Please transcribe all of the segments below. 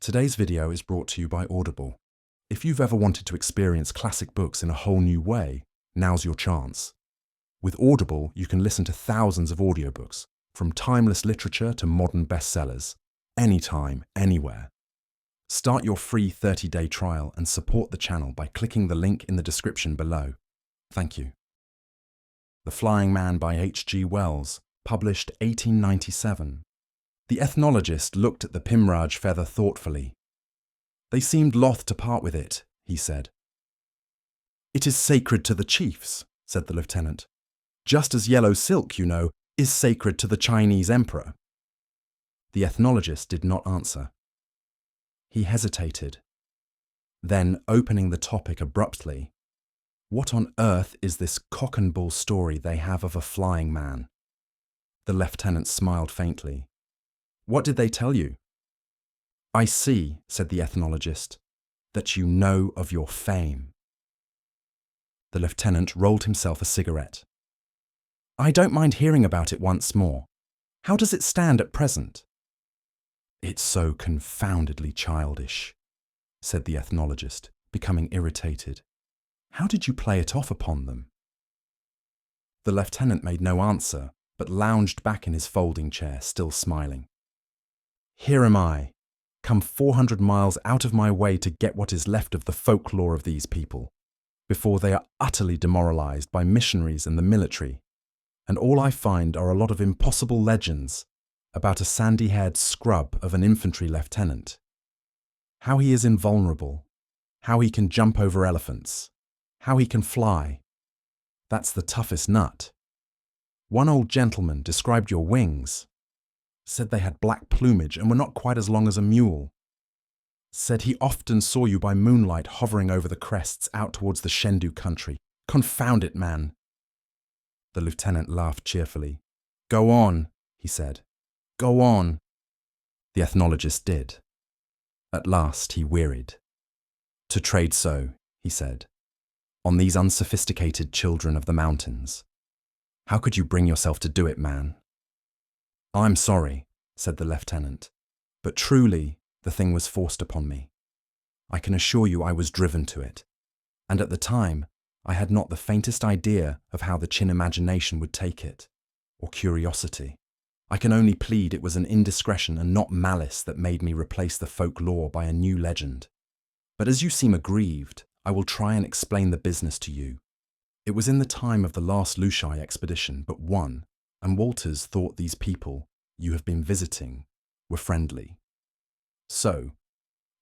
Today's video is brought to you by Audible. If you've ever wanted to experience classic books in a whole new way, now's your chance. With Audible, you can listen to thousands of audiobooks, from timeless literature to modern bestsellers, anytime, anywhere. Start your free 30-day trial and support the channel by clicking the link in the description below. Thank you. The Flying Man by H.G. Wells, published 1897. The ethnologist looked at the Pimraj feather thoughtfully. They seemed loth to part with it, he said. It is sacred to the chiefs, said the lieutenant. Just as yellow silk, you know, is sacred to the Chinese emperor. The ethnologist did not answer. He hesitated. Then, opening the topic abruptly, what on earth is this cock and bull story they have of a flying man? The lieutenant smiled faintly. What did they tell you? I see, said the ethnologist, that you know of your fame. The lieutenant rolled himself a cigarette. I don't mind hearing about it once more. How does it stand at present? It's so confoundedly childish, said the ethnologist, becoming irritated. How did you play it off upon them? The lieutenant made no answer, but lounged back in his folding chair, still smiling. Here am I, come 400 miles out of my way to get what is left of the folklore of these people, before they are utterly demoralized by missionaries and the military, and all I find are a lot of impossible legends about a sandy-haired scrub of an infantry lieutenant. How he is invulnerable, how he can jump over elephants, how he can fly. That's the toughest nut. One old gentleman described your wings. Said they had black plumage and were not quite as long as a mule. Said he often saw you by moonlight hovering over the crests out towards the Shendu country. Confound it, man. The lieutenant laughed cheerfully. Go on, he said. Go on. The ethnologist did. At last he wearied. To trade so, he said, on these unsophisticated children of the mountains. How could you bring yourself to do it, man? I'm sorry, said the lieutenant, but truly the thing was forced upon me. I can assure you I was driven to it, and at the time I had not the faintest idea of how the Chin imagination would take it, or curiosity. I can only plead it was an indiscretion and not malice that made me replace the folklore by a new legend. But as you seem aggrieved, I will try and explain the business to you. It was in the time of the last Lushai expedition but one, and Walters thought these people you have been visiting were friendly. So,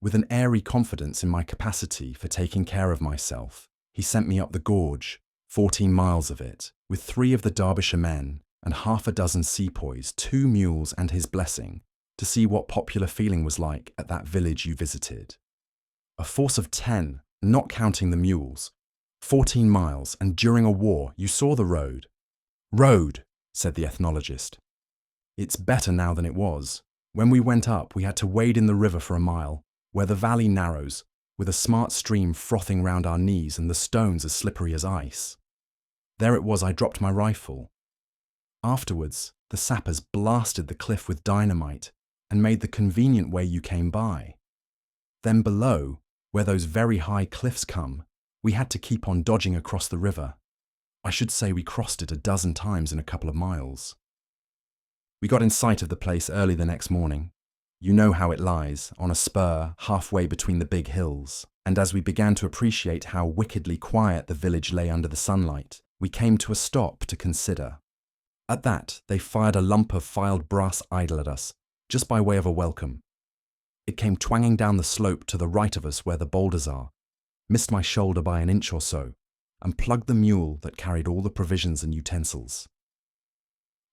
with an airy confidence in my capacity for taking care of myself, he sent me up the gorge, 14 miles of it, with 3 of the Derbyshire men and half a dozen sepoys, 2 mules and his blessing, to see what popular feeling was like at that village you visited. A force of 10, not counting the mules, 14 miles, and during a war you saw the road. Road, said the ethnologist. It's better now than it was. When we went up, we had to wade in the river for a mile, where the valley narrows, with a smart stream frothing round our knees and the stones as slippery as ice. There it was I dropped my rifle. Afterwards, the sappers blasted the cliff with dynamite and made the convenient way you came by. Then below, where those very high cliffs come, we had to keep on dodging across the river. I should say we crossed it a dozen times in a couple of miles. We got in sight of the place early the next morning. You know how it lies, on a spur halfway between the big hills, and as we began to appreciate how wickedly quiet the village lay under the sunlight, we came to a stop to consider. At that, they fired a lump of filed brass idol at us, just by way of a welcome. It came twanging down the slope to the right of us where the boulders are, missed my shoulder by an inch or so, and plugged the mule that carried all the provisions and utensils.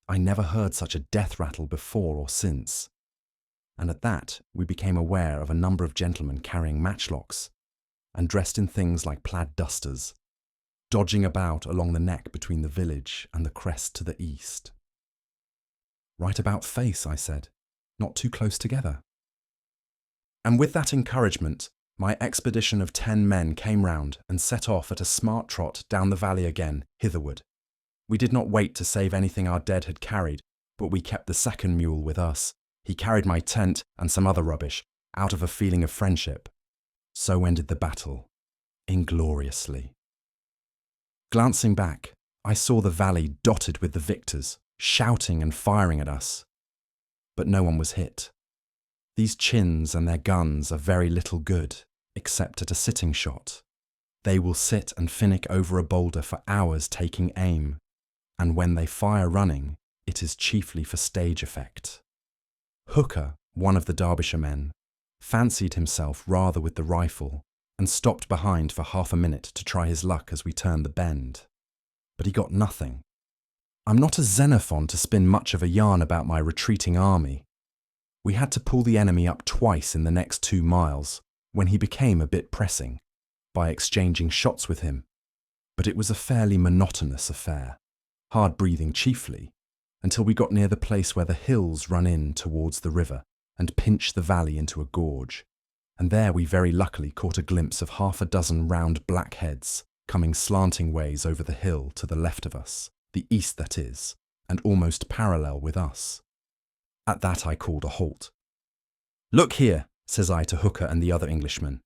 I never heard such a death rattle before or since, and at that we became aware of a number of gentlemen carrying matchlocks and dressed in things like plaid dusters, dodging about along the neck between the village and the crest to the east. Right about face, I said, not too close together. And with that encouragement, my expedition of 10 men came round and set off at a smart trot down the valley again, hitherward. We did not wait to save anything our dead had carried, but we kept the second mule with us. He carried my tent and some other rubbish, out of a feeling of friendship. So ended the battle, ingloriously. Glancing back, I saw the valley dotted with the victors, shouting and firing at us. But no one was hit. These chins and their guns are very little good, except at a sitting shot. They will sit and finnick over a boulder for hours taking aim, and when they fire running, it is chiefly for stage effect. Hooker, one of the Derbyshire men, fancied himself rather with the rifle and stopped behind for half a minute to try his luck as we turned the bend. But he got nothing. I'm not a Xenophon to spin much of a yarn about my retreating army. We had to pull the enemy up twice in the next 2 miles when he became a bit pressing, by exchanging shots with him. But it was a fairly monotonous affair, hard breathing chiefly, until we got near the place where the hills run in towards the river and pinch the valley into a gorge, and there we very luckily caught a glimpse of half a dozen round black heads coming slanting ways over the hill to the left of us, the east that is, and almost parallel with us. At that I called a halt. "Look here," says I to Hooker and the other Englishman.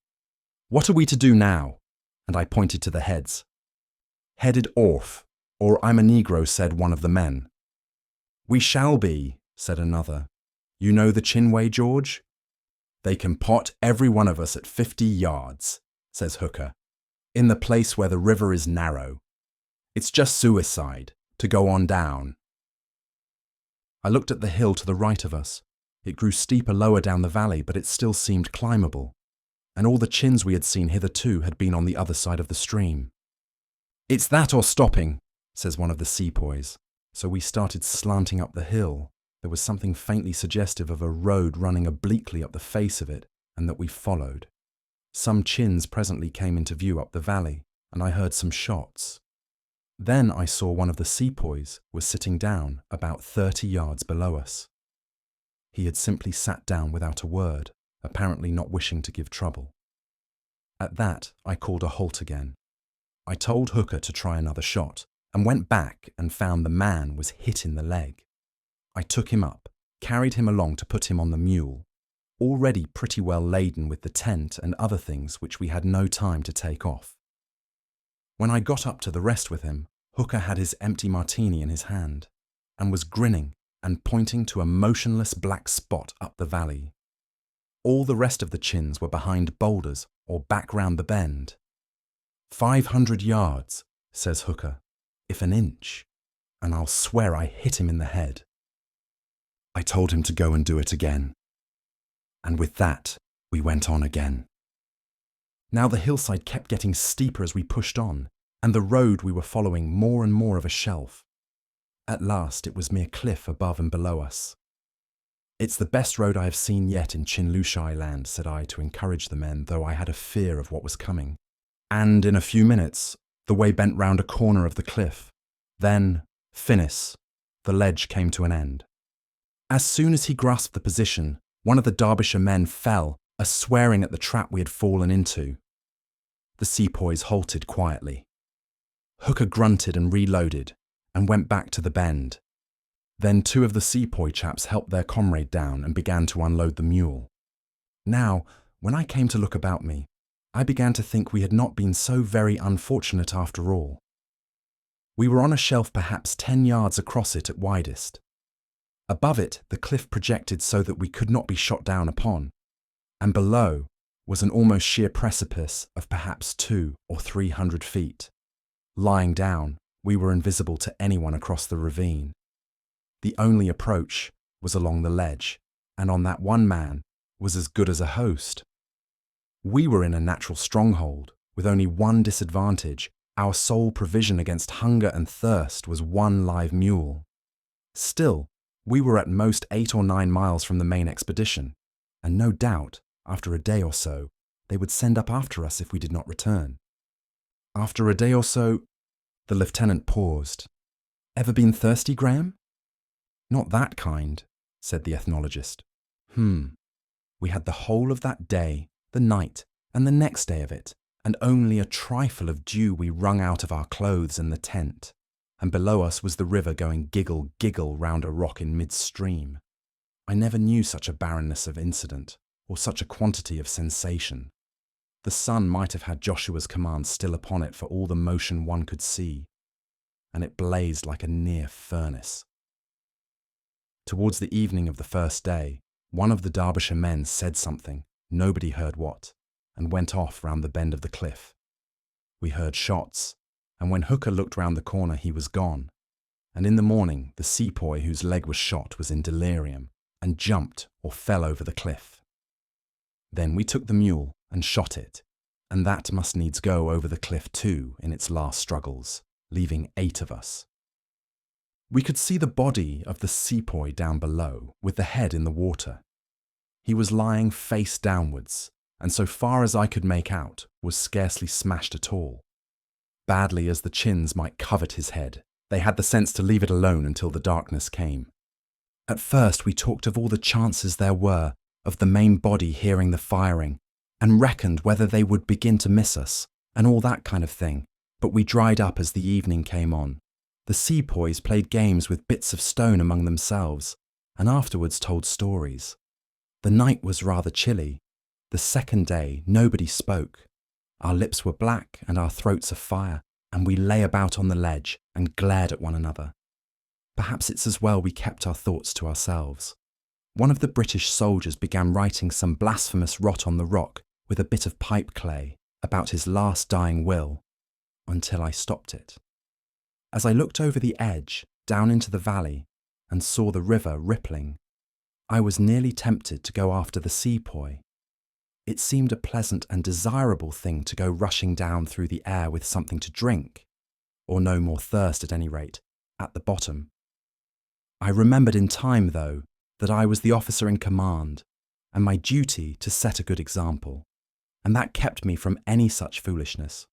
"What are we to do now?" And I pointed to the heads. "Headed off, or I'm a Negro," said one of the men. "We shall be," said another. "You know the Chinway, George?" "They can pot every one of us at 50 yards, says Hooker, "in the place where the river is narrow. It's just suicide, to go on down." I looked at the hill to the right of us. It grew steeper lower down the valley, but it still seemed climbable, and all the chins we had seen hitherto had been on the other side of the stream. "It's that or stopping," says one of the sepoys. So we started slanting up the hill. There was something faintly suggestive of a road running obliquely up the face of it, and that we followed. Some chins presently came into view up the valley, and I heard some shots. Then I saw one of the sepoys was sitting down about 30 yards below us. He had simply sat down without a word, apparently not wishing to give trouble. At that, I called a halt again. I told Hooker to try another shot, and went back and found the man was hit in the leg. I took him up, carried him along to put him on the mule, already pretty well laden with the tent and other things which we had no time to take off. When I got up to the rest with him, Hooker had his empty martini in his hand, and was grinning and pointing to a motionless black spot up the valley. All the rest of the chins were behind boulders or back round the bend. 500 yards, says Hooker, if an inch, and I'll swear I hit him in the head. I told him to go and do it again. And with that, we went on again. Now the hillside kept getting steeper as we pushed on, and the road we were following more and more of a shelf. At last it was mere cliff above and below us. "It's the best road I have seen yet in Chinlushai land," said I to encourage the men, though I had a fear of what was coming. And in a few minutes, the way bent round a corner of the cliff. Then, finis, the ledge came to an end. As soon as he grasped the position, one of the Derbyshire men fell, a-swearing at the trap we had fallen into. The sepoys halted quietly. Hooker grunted and reloaded, and went back to the bend. Then 2 of the sepoy chaps helped their comrade down and began to unload the mule. Now, when I came to look about me, I began to think we had not been so very unfortunate after all. We were on a shelf perhaps 10 yards across it at widest. Above it, the cliff projected so that we could not be shot down upon, and below was an almost sheer precipice of perhaps 200 or 300 feet. Lying down, we were invisible to anyone across the ravine. The only approach was along the ledge, and on that one man was as good as a host. We were in a natural stronghold, with only one disadvantage. Our sole provision against hunger and thirst was 1 live mule. Still, we were at most 8 or 9 miles from the main expedition, and no doubt, after a day or so, they would send up after us if we did not return. After a day or so, the lieutenant paused. "Ever been thirsty, Graham?" "Not that kind," said the ethnologist. We had the whole of that day, the night, and the next day of it, and only a trifle of dew we wrung out of our clothes and the tent, and below us was the river going giggle-giggle round a rock in mid-stream. I never knew such a barrenness of incident, or such a quantity of sensation. The sun might have had Joshua's command still upon it for all the motion one could see, and it blazed like a near furnace. Towards the evening of the first day, one of the Derbyshire men said something, nobody heard what, and went off round the bend of the cliff. We heard shots, and when Hooker looked round the corner he was gone, and in the morning the sepoy whose leg was shot was in delirium, and jumped or fell over the cliff. Then we took the mule and shot it, and that must needs go over the cliff too in its last struggles, leaving 8 of us. We could see the body of the sepoy down below, with the head in the water. He was lying face downwards, and so far as I could make out, was scarcely smashed at all. Badly as the chins might covet his head, they had the sense to leave it alone until the darkness came. At first we talked of all the chances there were of the main body hearing the firing, and reckoned whether they would begin to miss us, and all that kind of thing, but we dried up as the evening came on. The sepoys played games with bits of stone among themselves, and afterwards told stories. The night was rather chilly. The second day nobody spoke. Our lips were black and our throats afire, and we lay about on the ledge and glared at one another. Perhaps it's as well we kept our thoughts to ourselves. One of the British soldiers began writing some blasphemous rot on the rock with a bit of pipe clay about his last dying will, until I stopped it. As I looked over the edge, down into the valley, and saw the river rippling, I was nearly tempted to go after the sepoy. It seemed a pleasant and desirable thing to go rushing down through the air with something to drink, or no more thirst at any rate, at the bottom. I remembered in time, though, that I was the officer in command, and my duty to set a good example, and that kept me from any such foolishness.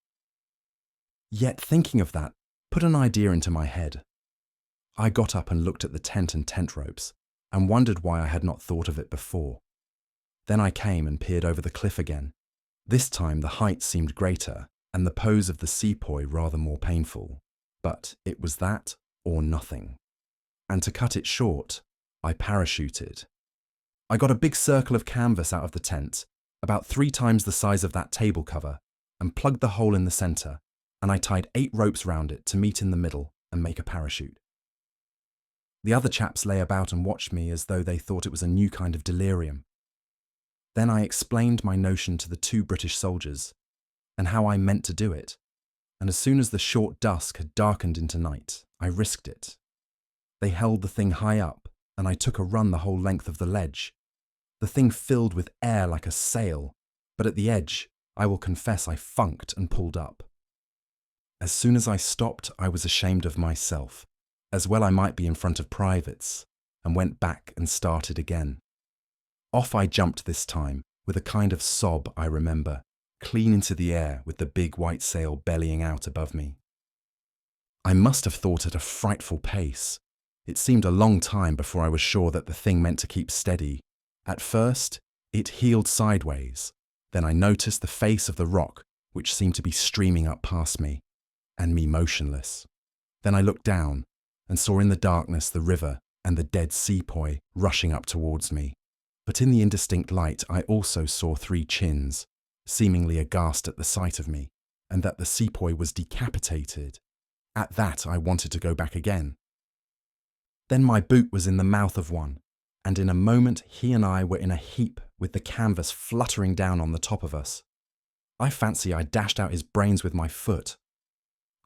Yet thinking of that put an idea into my head. I got up and looked at the tent and tent ropes, and wondered why I had not thought of it before. Then I came and peered over the cliff again. This time the height seemed greater, and the pose of the sepoy rather more painful, but it was that or nothing. And to cut it short, I parachuted. I got a big circle of canvas out of the tent, about 3 times the size of that table cover, and plugged the hole in the centre, and I tied 8 ropes round it to meet in the middle and make a parachute. The other chaps lay about and watched me as though they thought it was a new kind of delirium. Then I explained my notion to the 2 British soldiers, and how I meant to do it, and as soon as the short dusk had darkened into night, I risked it. They held the thing high up, and I took a run the whole length of the ledge. The thing filled with air like a sail, but at the edge, I will confess I funked and pulled up. As soon as I stopped, I was ashamed of myself, as well I might be in front of privates, and went back and started again. Off I jumped this time, with a kind of sob, I remember, clean into the air with the big white sail bellying out above me. I must have thought at a frightful pace. It seemed a long time before I was sure that the thing meant to keep steady. At first, it heeled sideways. Then I noticed the face of the rock, which seemed to be streaming up past me, and me motionless. Then I looked down, and saw in the darkness the river and the dead sepoy rushing up towards me. But in the indistinct light I also saw 3 chins, seemingly aghast at the sight of me, and that the sepoy was decapitated. At that I wanted to go back again. Then my boot was in the mouth of one, and in a moment he and I were in a heap with the canvas fluttering down on the top of us. I fancy I dashed out his brains with my foot.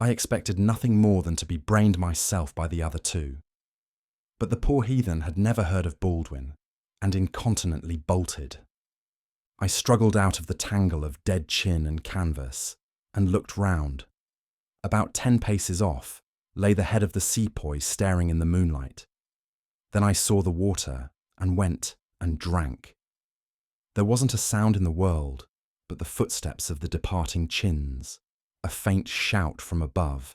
I expected nothing more than to be brained myself by the other 2. But the poor heathen had never heard of Baldwin, and incontinently bolted. I struggled out of the tangle of dead chin and canvas, and looked round. About 10 paces off lay the head of the sepoy staring in the moonlight. Then I saw the water, and went and drank. There wasn't a sound in the world but the footsteps of the departing chins, a faint shout from above,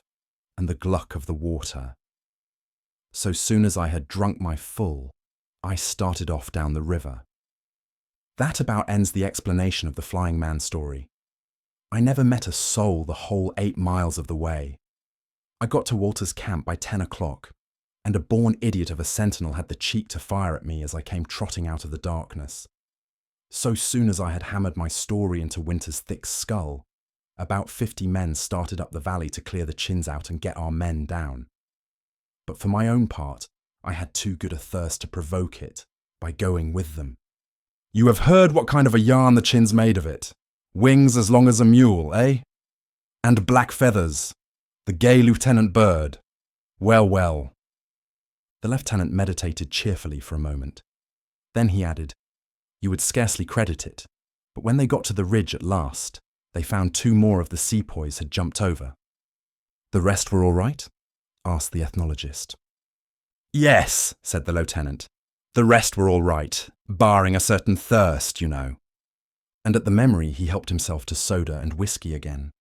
and the gluck of the water. So soon as I had drunk my full, I started off down the river. That about ends the explanation of the Flying Man story. I never met a soul the whole 8 miles of the way. I got to Walter's camp by 10 o'clock, and a born idiot of a sentinel had the cheek to fire at me as I came trotting out of the darkness. So soon as I had hammered my story into Winter's thick skull, about 50 men started up the valley to clear the chins out and get our men down. But for my own part, I had too good a thirst to provoke it by going with them. "You have heard what kind of a yarn the chin's made of it. Wings as long as a mule, eh? And black feathers. The gay Lieutenant Bird. Well, well." The lieutenant meditated cheerfully for a moment. Then he added, "You would scarcely credit it, but when they got to the ridge at last, they found 2 more of the sepoys had jumped over." "The rest were all right?" asked the ethnologist. "Yes," said the lieutenant. "The rest were all right, barring a certain thirst, you know." And at the memory he helped himself to soda and whiskey again.